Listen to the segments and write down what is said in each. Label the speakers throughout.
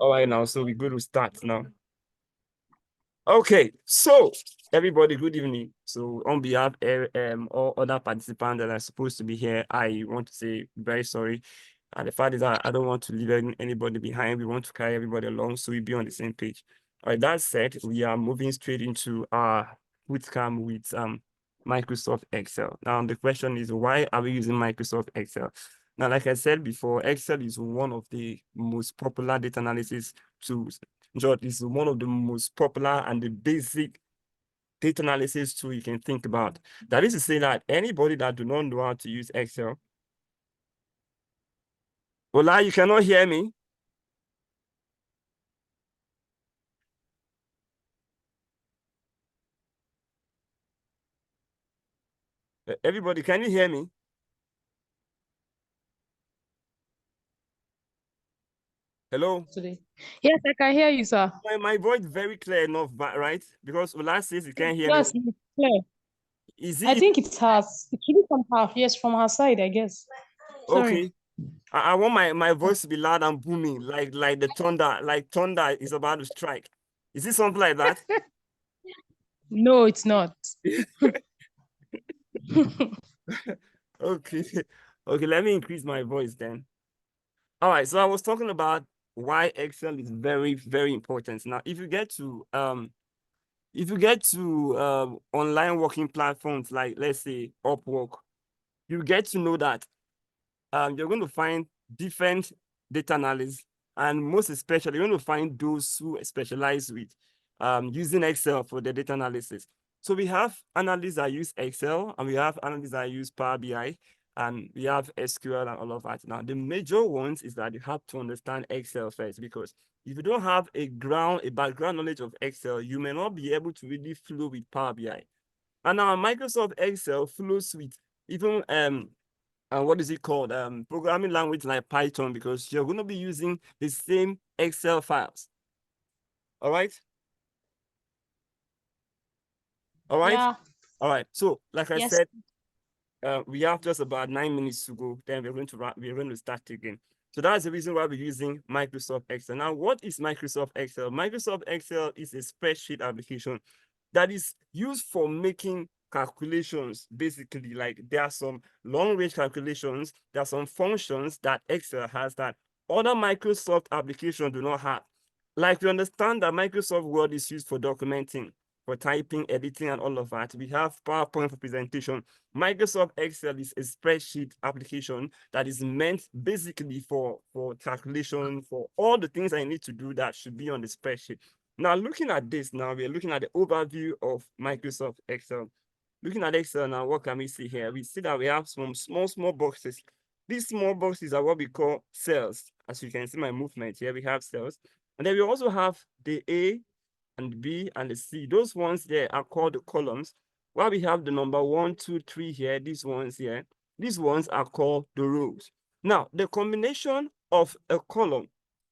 Speaker 1: All right, now, so we're good to start now. Okay, so everybody, good evening. So on behalf of all other participants that are supposed to be here, I want to say very sorry. And the fact is that I don't want to leave anybody behind. We want to carry everybody along so we be on the same page. All right, that said, we are moving straight into our bootcamp with Microsoft Excel. Now, the question is, why are we using Microsoft Excel? Now, like I said before, Excel is one of the most popular data analysis tools. George, is one of the most popular and the basic data analysis tool you can think about. That is to say that anybody that do not know how to use Excel, Ola, you cannot hear me? Everybody, can you hear me? Hello?
Speaker 2: Today. Yes, I can hear you, sir.
Speaker 1: My voice very clear enough, right? Because Ola says he can't hear me.
Speaker 2: Yes, it's clear.
Speaker 1: Is
Speaker 2: I
Speaker 1: it
Speaker 2: think it has. It should be from her. Yes, from her side, I guess. Sorry.
Speaker 1: okay? I want my voice to be loud and booming, like the thunder, like thunder is about to strike. Is it something like that?
Speaker 2: No, it's not.
Speaker 1: Okay. Okay, let me increase my voice then. All right, so I was talking about why Excel is very, very important. Now, if you get to online working platforms like, let's say, Upwork, you get to know that you're going to find different data analysts, and most especially, you're going to find those who specialize with using Excel for the data analysis. So we have analysts that use Excel, and we have analysts that use Power BI, and we have SQL and all of that. Now, the major ones is that you have to understand Excel first, because if you don't have a background knowledge of Excel, you may not be able to really flow with Power BI. And now Microsoft Excel flows with even and what is it called? Programming language like Python, because you're going to be using the same Excel files. All right. All right.
Speaker 2: Yeah.
Speaker 1: All right. So, like I
Speaker 2: Yes.
Speaker 1: said, we have just about 9 minutes to go. Then we're going to start again. So that's the reason why we're using Microsoft Excel. Now, what is Microsoft Excel? Microsoft Excel is a spreadsheet application that is used for making calculations. Basically, like there are some long-range calculations, there are some functions that Excel has that other Microsoft applications do not have. Like we understand that Microsoft Word is used for documenting, for typing, editing, and all of that. We have PowerPoint for presentation. Microsoft Excel is a spreadsheet application that is meant basically for calculation, for all the things I need to do that should be on the spreadsheet. Now, looking at this, now we're looking at the overview of Microsoft Excel. Looking at Excel now, what can we see here? We see that we have some small boxes. These small boxes are what we call cells. As you can see my movement here, we have cells. And then we also have the A and B and the C. Those ones there are called the columns. While we have the number 1, 2, 3 here, these ones here, these ones are called the rows. Now, the combination of a column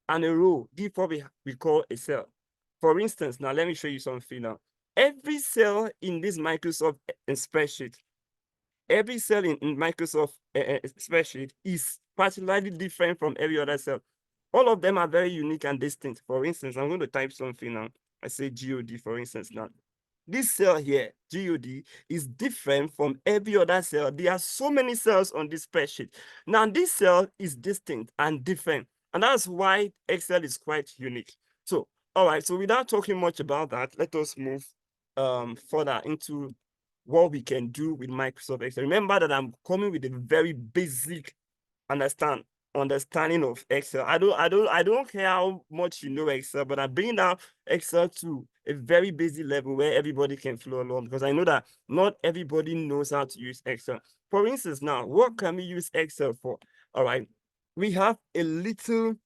Speaker 1: and a row give what we call a cell. For instance, now let me show you something now. Every cell in this Microsoft spreadsheet, every cell in Microsoft spreadsheet is particularly different from every other cell. All of them are very unique and distinct. For instance, I'm going to type something now. I say GOD, for instance, now. This cell here, GOD, is different from every other cell. There are so many cells on this spreadsheet. Now, this cell is distinct and different, and that's why Excel is quite unique. So, all right, so without talking much about that, let us move further into what we can do with Microsoft Excel. Remember that I'm coming with a very basic understanding of Excel. I don't care how much you know Excel, but I'm bringing down Excel to a very basic level where everybody can flow along, because I know that not everybody knows how to use Excel. For instance, now, what can we use Excel for? All right, we have a little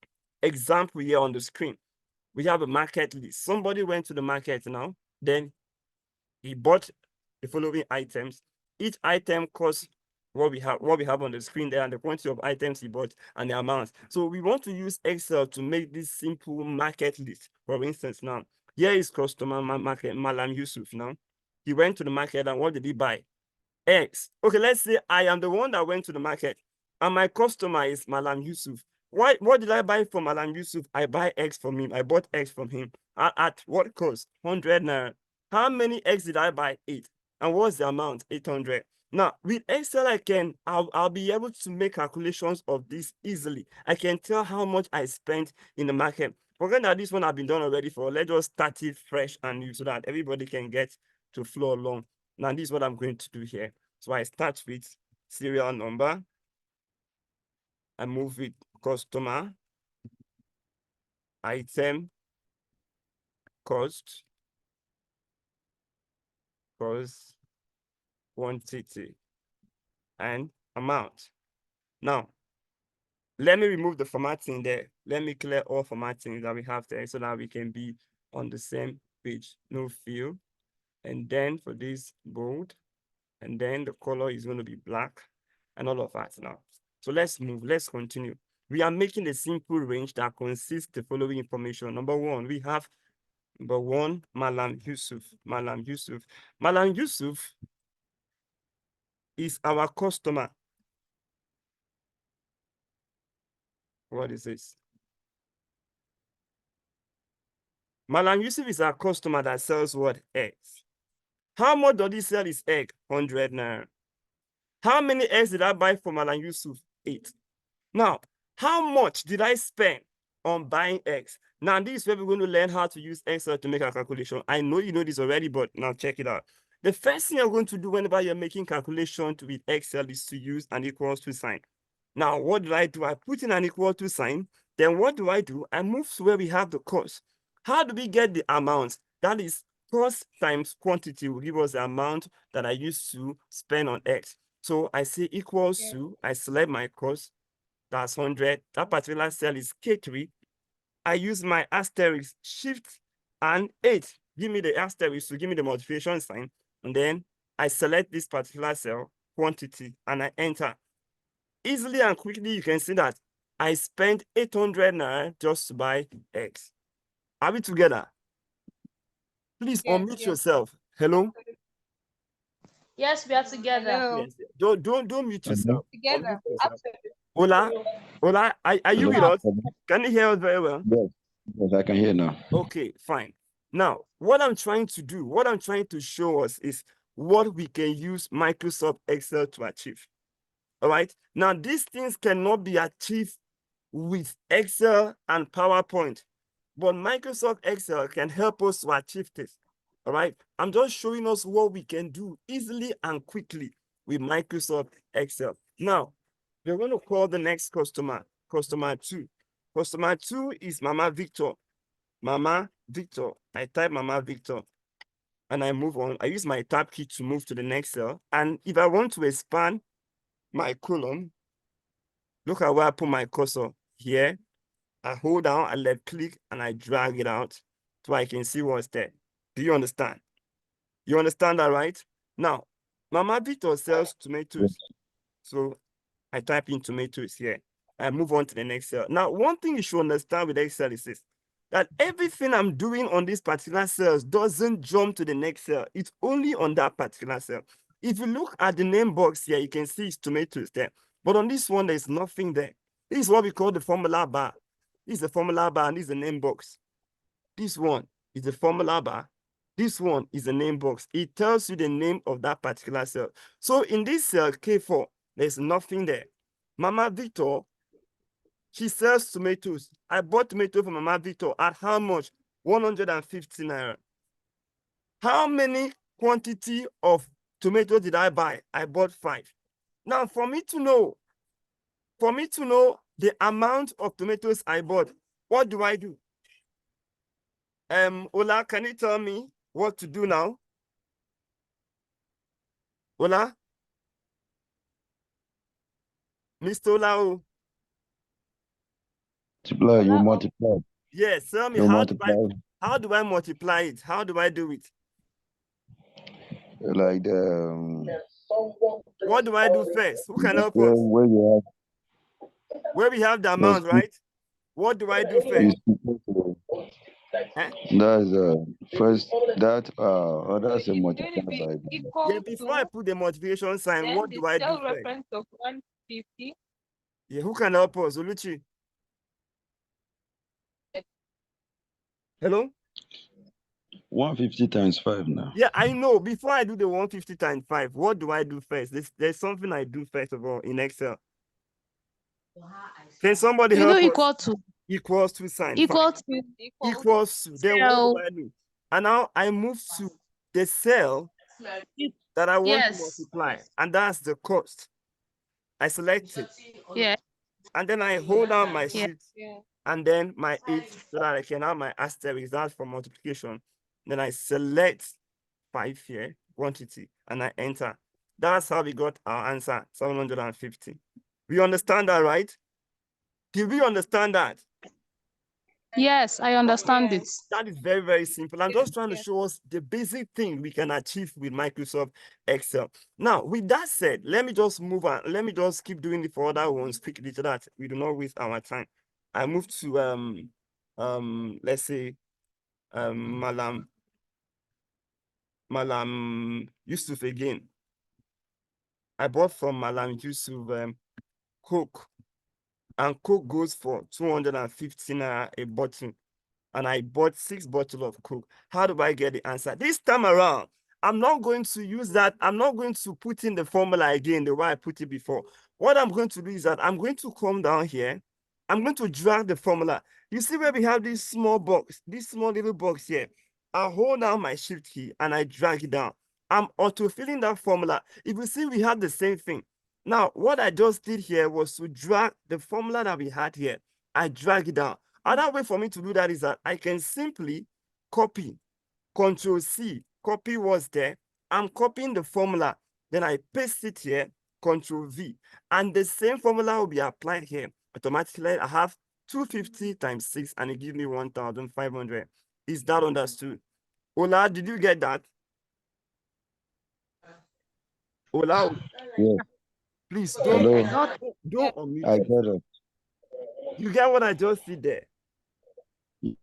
Speaker 1: example here on the screen. We have a market list. Somebody went to the market now, then he bought the following items. Each item costs what we have on the screen there, and the quantity of items he bought and the amount. So we want to use Excel to make this simple market list. For instance, now, here is customer market Malam Yusuf now. He went to the market, and what did he buy? X. Okay, let's say I am the one that went to the market and my customer is Malam Yusuf. What did I buy from Alan Yusuf? I buy X from him. I bought X from him. At what cost? 100 naira. How many X did I buy? 8. And what's the amount? 800. Now, with Excel, I'll be able to make calculations of this easily. I can tell how much I spent in the market. Forget that this one I've been done already for. Let's just start it fresh and new so that everybody can get to flow along. Now, this is what I'm going to do here. So I start with serial number. I move with customer, item, cost, quantity, and amount. Now, let me remove the formatting there. Let me clear all formatting that we have there so that we can be on the same page. No fill. And then for this bold, and then the color is going to be black and all of that now. So let's move. Let's continue. We are making a simple range that consists the following information. Number one, we have number one, Malam Yusuf. Malam Yusuf. Malam Yusuf is our customer. What is this? Malam Yusuf is our customer that sells what? Eggs. How much does he sell his egg? 100 naira. How many eggs did I buy from Malam Yusuf? 8. Now, how much did I spend on buying eggs? Now, this is where we're going to learn how to use Excel to make a calculation. I know you know this already, but now check it out. The first thing you're going to do whenever you're making calculations with Excel is to use an equals to sign. Now, what do? I put in an equal to sign. Then what do? I move to where we have the cost. How do we get the amount? That is cost times quantity will give us the amount that I used to spend on X. So I say equals to, I select my cost, that's 100. That particular cell is K3. I use my asterisk, shift and 8. Give me the asterisk to give me the multiplication sign. And then I select this particular cell, quantity, and I enter. Easily and quickly, you can see that I spent 800 naira just to buy X. Are we together? Please unmute yourself. Hello?
Speaker 2: Yes, we are together.
Speaker 3: Hello.
Speaker 1: Yes. Don't mute yourself.
Speaker 3: Together.
Speaker 1: Unmute yourself. Ola, are you with us? Can you hear us very well?
Speaker 4: Yes, yes, I can hear now.
Speaker 1: Okay, fine. Now, what I'm trying to do, what I'm trying to show us is what we can use Microsoft Excel to achieve. All right. Now, these things cannot be achieved with Excel and PowerPoint, but Microsoft Excel can help us to achieve this. All right. I'm just showing us what we can do easily and quickly with Microsoft Excel. Now, we're going to call the next customer, customer 2. Customer 2 is Mama Victor. Mama Victor. I type Mama Victor and I move on. I use my tab key to move to the next cell. And if I want to expand my column, look at where I put my cursor here. I hold down, I left click, and I drag it out so I can see what's there. Do you understand? You understand that, right? Now, Mama Victor sells tomatoes. So I type in tomatoes here. I move on to the next cell. Now, one thing you should understand with Excel is this, that everything I'm doing on this particular cell doesn't jump to the next cell. It's only on that particular cell. If you look at the name box here, you can see it's tomatoes there. But on this one, there's nothing there. This is what we call the formula bar. This is the formula bar and this is the name box. This one is the formula bar. This one is the name box. It tells you the name of that particular cell. So in this cell, K4, there's nothing there. Mama Victor, she sells tomatoes. I bought tomato from Mama Victor at how much? 150 naira. How many quantity of tomatoes did I buy? I bought 5. Now, for me to know the amount of tomatoes I bought, what do I do? Ola, can you tell me what to do now? Ola? Mr. Ola?
Speaker 4: Multiply, you multiply.
Speaker 1: Yes, tell me,
Speaker 4: You
Speaker 1: how
Speaker 4: multiply.
Speaker 1: do I multiply it? How do I do it?
Speaker 4: Like the
Speaker 1: What do I do first? Who can help
Speaker 4: where,
Speaker 1: us?
Speaker 4: where you
Speaker 1: Where we have the
Speaker 4: have
Speaker 1: amount, right? What do I do first? Eh?
Speaker 4: that's first that that's a multiply by
Speaker 3: Equal
Speaker 1: Yeah, before I
Speaker 3: to,
Speaker 1: put the multiplication sign,
Speaker 3: then
Speaker 1: what
Speaker 3: the
Speaker 1: do I do
Speaker 3: cell
Speaker 1: first?
Speaker 3: reference of 150.
Speaker 1: Yeah, who can help us? Oluchi. Hello?
Speaker 4: 150 times 5 now.
Speaker 1: Yeah, I know. Before I do the 150 times 5, what do I do first? There's something I do first of all in Excel. Can somebody
Speaker 2: You do
Speaker 1: help us?
Speaker 2: equal to.
Speaker 1: Equals to sign.
Speaker 2: Equal
Speaker 1: Fine.
Speaker 2: to.
Speaker 1: Equals to. Then what do I do? And now I move to the cell that I want to
Speaker 2: Yes.
Speaker 1: multiply, and that's the cost. I select it,
Speaker 2: Yeah.
Speaker 1: and then I hold down my
Speaker 2: Yeah.
Speaker 1: sheet, and then my 8 so that I can have my asterisk. That's for multiplication. Then I select 5 here, quantity, and I enter. That's how we got our answer, 750. We understand that, right? Did we understand that?
Speaker 2: Yes, I understand it.
Speaker 1: That is very, very simple. I'm just trying to show us the basic thing we can achieve with Microsoft Excel. Now, with that said, let me just move on. Let me just keep doing it for other ones quickly so that we do not waste our time. I move to let's say Malam Yusuf again. I bought from Malam Yusuf Coke, and Coke goes for 250 naira a bottle, and I bought 6 bottles of Coke. How do I get the answer? This time around, I'm not going to use that. I'm not going to put in the formula again the way I put it before. What I'm going to do is that I'm going to come down here. I'm going to drag the formula. You see where we have this small box, this small little box here. I hold down my shift key and I drag it down. I'm auto-filling that formula. If you see, we have the same thing. Now, what I just did here was to drag the formula that we had here. I drag it down. Another way for me to do that is that I can simply copy, Control C, copy what's there. I'm copying the formula. Then I paste it here, Control V. And the same formula will be applied here. Automatically, I have 250 times 6, and it gives me 1,500. Is that understood? Ola, did you get that? Ola,
Speaker 4: Yes.
Speaker 1: please
Speaker 4: Hello.
Speaker 1: don't unmute
Speaker 4: I
Speaker 1: yourself.
Speaker 4: get it.
Speaker 1: You get what I just did there?